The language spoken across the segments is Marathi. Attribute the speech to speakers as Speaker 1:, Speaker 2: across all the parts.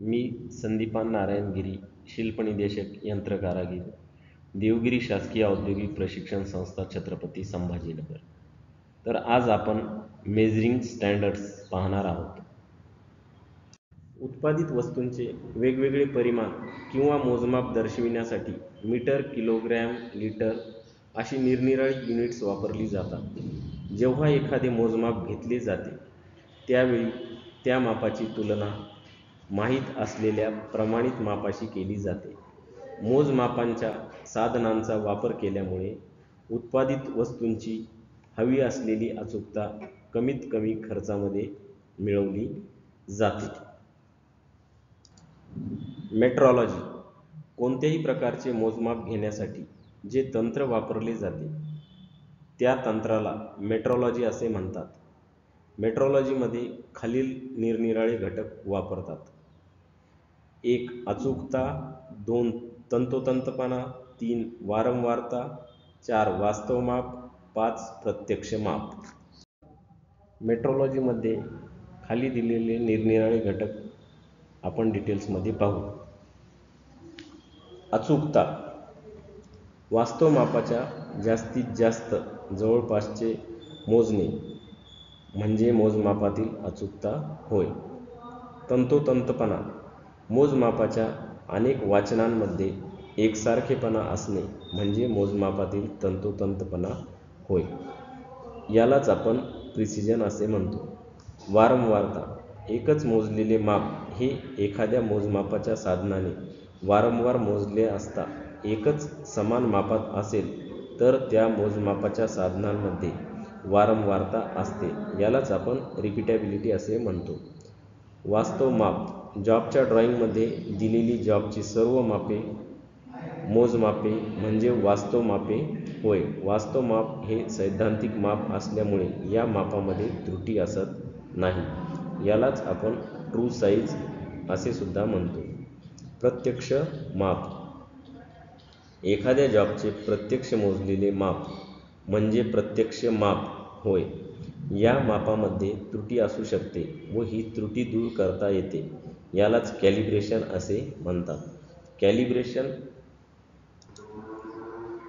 Speaker 1: मी संदीपान नारायण गिरी, शिल्पनिदेशक, यंत्रकारागीर, देवगिरी शासकीय औद्योगिक प्रशिक्षण संस्था, छत्रपती संभाजीनगर. तर आज आपण मेजरिंग स्टँडर्ड्स पाहणार आहोत. उत्पादित वस्तूंचे वेगवेगळे परिमाण किंवा मोजमाप दर्शविण्यासाठी मीटर, किलोग्रॅम, लिटर अशी निरनिराळी युनिट्स वापरली जातात. जेव्हा एखादे मोजमाप घेतले जाते त्यावेळी त्या मापाची तुलना माहीत असलेल्या प्रमाणित मापाशी केली जाते. मोजमापांच्या साधनांचा वापर केल्यामुळे उत्पादित वस्तूंची हवी असलेली अचूकता कमीत कमी खर्चामध्ये मिळवली जाते. मेट्रोलॉजी कोणत्याही प्रकारचे मोजमाप घेण्यासाठी जे तंत्र वापरले जाते त्या तंत्राला मेट्रोलॉजी असे म्हणतात. मेट्रोलॉजीमध्ये खालील निरनिराळे घटक वापरतात. 1. अचूकता, 2. तंतोतंतपणा, 3. वारंवारता, 4. वास्तव माप, 5. प्रत्यक्ष माप. मेट्रोलॉजीमध्ये खाली दिलेले निरनिराळे घटक आपण डिटेल्समध्ये पाहू. अचूकता वास्तव मापाच्या जास्तीत जास्त जवळपासचे मोजणे म्हणजे मोजमापातील अचूकता होय. तंतोतंतपणा मोजमापाच्या अनेक वाचनांमध्ये एकसारखेपणा असणे म्हणजे मोजमापातील तंतोतंतपणा होय. यालाच आपण प्रिसिजन असे म्हणतो. वारंवारता एकच मोजलेले माप हे एखाद्या मोजमापाच्या साधनाने वारंवार मोजले असता एकच समान मापात असेल तर त्या मोजमापाच्या साधनांमध्ये वारंवारता असते. यालाच आपण रिपीटॅबिलिटी असे म्हणतो. वास्तव माप जॉबच्या ड्रॉइंगमध्ये दिलेली जॉबची सर्व मापे मोजमापे म्हणजे वास्तव मापे होय. वास्तव माप हे सैद्धांतिक माप असल्यामुळे या मापामध्ये त्रुटी असत नाही. यालाच आपण ट्रू साईज असे सुद्धा म्हणतो. प्रत्यक्ष माप एखाद्या जॉबचे प्रत्यक्ष मोजलेले माप म्हणजे प्रत्यक्ष माप होय. या मापामध्ये त्रुटी असू शकते व ही त्रुटी दूर करता येते. यालाच कॅलिब्रेशन असे म्हणतात. कॅलिब्रेशन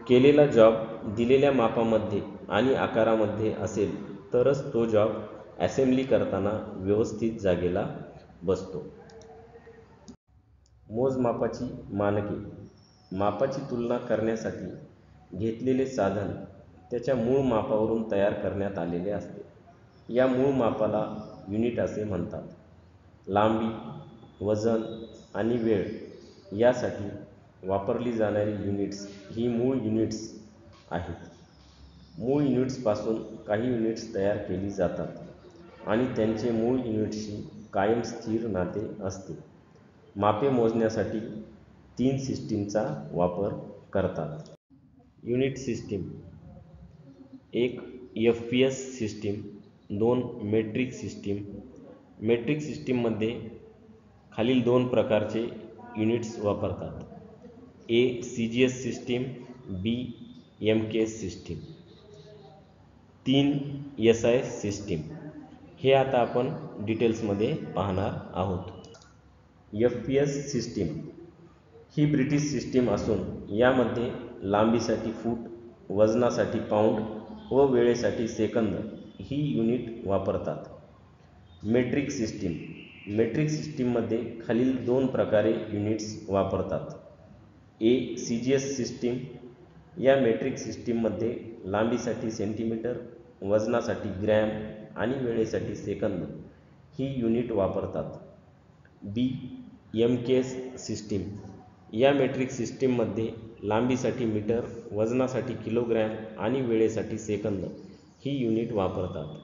Speaker 1: केलेला जॉब दिलेल्या मापामध्ये आणि आकारामध्ये असेल तरच तो जॉब असेंब्ली करताना व्यवस्थित जागेला बसतो. मोजमापाची मानके मापाची तुलना करण्यासाठी घेतलेले साधन त्याच्या मूळ मापावरून तयार करण्यात आलेले असते. या मूळ मापाला युनिट असे म्हणतात. लांबी, वजन आणि वेळ यासाठी वापरली जाणारी युनिट्स ही मूळ युनिट्स आहेत. मूळ युनिट्सपासून काही युनिट्स तयार केली जातात आणि त्यांचे मूळ युनिट्सशी कायम स्थिर नाते असते. मापे मोजण्यासाठी 3 सिस्टीमचा वापर करतात. Unit system 1. FPS system, 2. Metric system. Metric सिस्टीममध्ये खालील 2 प्रकारचे युनिट्स वापरतात. A. CGS system, B. MKS system. 3. SI system. हे आता आपण डिटेल्समध्ये पाहणार आहोत. FPS सिस्टीम ही ब्रिटिश सिस्टीम असून यामध्ये लांबीसाठी फूट, वजनासाठी पाऊंड व वेळेसाठी सेकंद ही युनिट वापरतात. मेट्रिक सिस्टीम मेट्रिक सिस्टीममध्ये खालील 2 प्रकारे युनिट्स वापरतात. A. CGS सिस्टीम या मेट्रिक सिस्टीममध्ये लांबीसाठी सेंटीमीटर, वजनासाठी ग्रॅम आणि वेळेसाठी सेकंद ही युनिट वापरतात. B. MKS सिस्टीम या मेट्रिक सिस्टीममध्ये लांबीसाठी मीटर, वजनासाठी किलोग्रॅम आणि वेळेसाठी सेकंद ही युनिट वापरतात.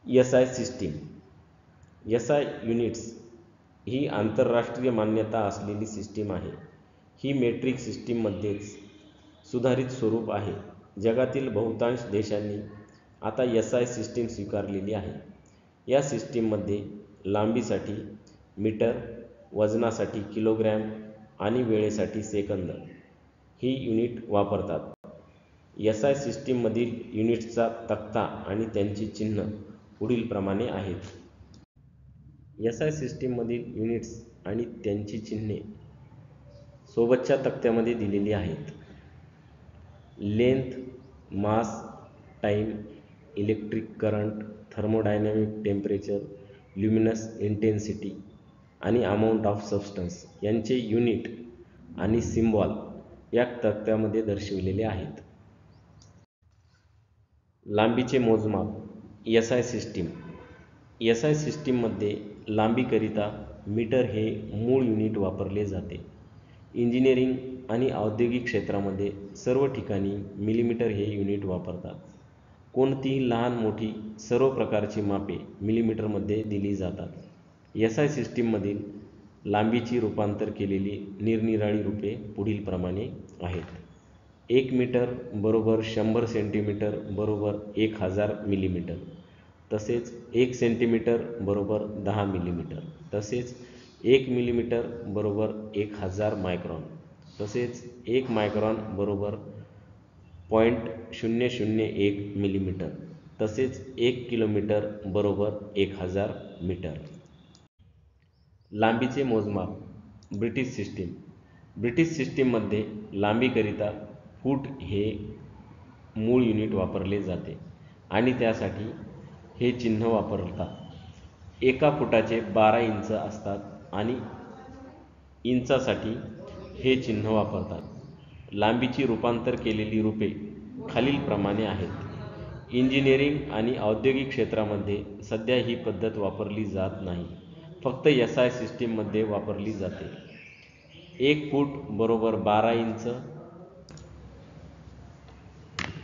Speaker 1: SI सिस्टीम SI युनिट्स ही आंतरराष्ट्रीय मान्यता असलेली सिस्टीम आहे. ही मेट्रिक सिस्टीममध्येच सुधारित स्वरूप आहे. जगातील बहुतांश देशांनी आता SI सिस्टीम स्वीकारलेली आहे. या सिस्टीममध्ये लांबीसाठी मीटर, वजनासाठी किलोग्रॅम आणि वेळेसाठी सेकंद ही युनिट वापरतात. SI सिस्टीममधील युनिट्सचा तक्ता आणि त्यांची चिन्ह पुढील प्रमाणे आहेत. SI सिस्टीममधील युनिट्स आणि त्यांची चिन्हे सोबतच्या तक्त्यामध्ये दिलेली आहेत. Length, mass, time, electric current, thermodynamic temperature, luminous intensity आणि अमाऊंट ऑफ सबस्टन्स यांचे युनिट आणि सिम्बॉल या तक्त्यामध्ये दर्शविलेले आहेत. लांबीचे मोजमाप. SI system. SI सिस्टीममध्ये लांबीकरिता मीटर हे मूळ युनिट वापरले जाते. इंजिनिअरिंग आणि औद्योगिक क्षेत्रामध्ये सर्व ठिकाणी मिलीमीटर हे युनिट वापरतात. कोणतीही लहान मोठी सर्व प्रकारची मापे मिलीमीटरमध्ये दिली जातात. SI सिस्टीममधील लांबीची रूपांतर केलेली निरनिराळी रूपे पुढीलप्रमाणे आहेत. 1 मीटर बरोबर 100 सेंटीमीटर बरोबर 1000 मिलीमीटर, तसेच 1 सेंटीमीटर बरोबर 10 मिलीमीटर, तसेच 1 मिलीमीटर बरोबर 1000 मायक्रॉन, तसेच 1 मायक्रॉन बरोबर 0.001 मिलीमीटर, तसेच 1 किलोमीटर बरोबर 1000 मीटर. लांबीचे मोजमाप. British system. ब्रिटिश सिस्टीममध्ये लांबीकरिता फूट हे मूळ युनिट वापरले जाते आणि त्यासाठी हे चिन्ह वापरतात. 1 फुटाचे 12 इंच असतात आणि इंचासाठी हे चिन्ह वापरतात. लांबीची रूपांतर केलेली रूपे खालीलप्रमाणे आहेत. इंजिनिअरिंग आणि औद्योगिक क्षेत्रामध्ये सध्या ही पद्धत वापरली जात नाही, फक्त SI सिस्टीममध्ये वापरली जाते. 1 फूट बरोबर 12 इंच,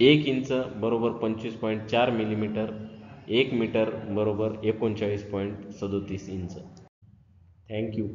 Speaker 1: 1 इंच बरोबर 25.4 मिलीमीटर, 1 मीटर बरोबर 39.37 इंच. थँक्यू.